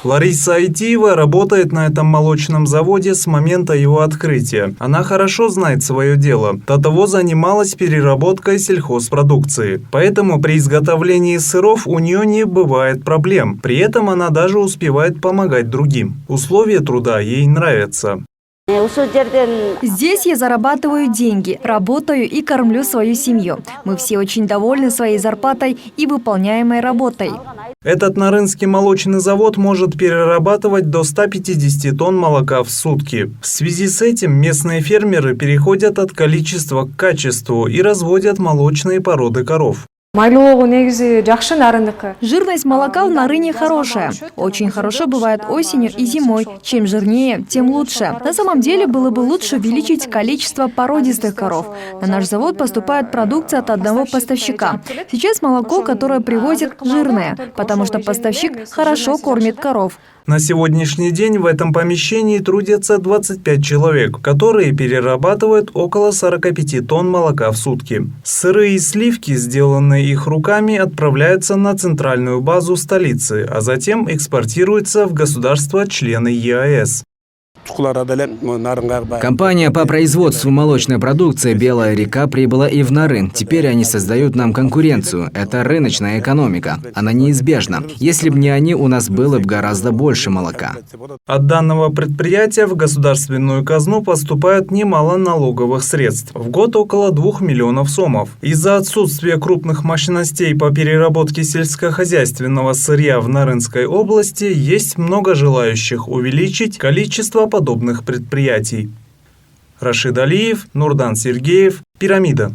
Лариса Айтиева работает на этом молочном заводе с момента его открытия. Она хорошо знает свое дело. До того занималась переработкой сельхозпродукции. Поэтому при изготовлении сыров у нее не бывает проблем. При этом она даже успевает помогать другим. Условия труда ей нравятся. Здесь я зарабатываю деньги, работаю и кормлю свою семью. Мы все очень довольны своей зарплатой и выполняемой работой. Этот нарынский молочный завод может перерабатывать до 150 тонн молока в сутки. В связи с этим местные фермеры переходят от количества к качеству и разводят молочные породы коров. Жирность молока в Нарыне хорошая. Очень хорошо бывает осенью и зимой. Чем жирнее, тем лучше. На самом деле было бы лучше увеличить количество породистых коров. На наш завод поступает продукция от одного поставщика. Сейчас молоко, которое привозят, жирное, потому что поставщик хорошо кормит коров. На сегодняшний день в этом помещении трудятся 25 человек, которые перерабатывают около 45 тонн молока в сутки. Сыры и сливки, сделанные их руками, отправляются на центральную базу столицы, а затем экспортируются в государства-члены ЕАЭС. Компания по производству молочной продукции «Белая река» прибыла и в Нарын. Теперь они создают нам конкуренцию. Это рыночная экономика. Она неизбежна. Если бы не они, у нас было бы гораздо больше молока. От данного предприятия в государственную казну поступает немало налоговых средств. В год около 2 миллионов сомов. Из-за отсутствия крупных мощностей по переработке сельскохозяйственного сырья в Нарынской области есть много желающих увеличить количество подобных предприятий. Рашид Алиев, Нурдан Сергеев, Пирамида.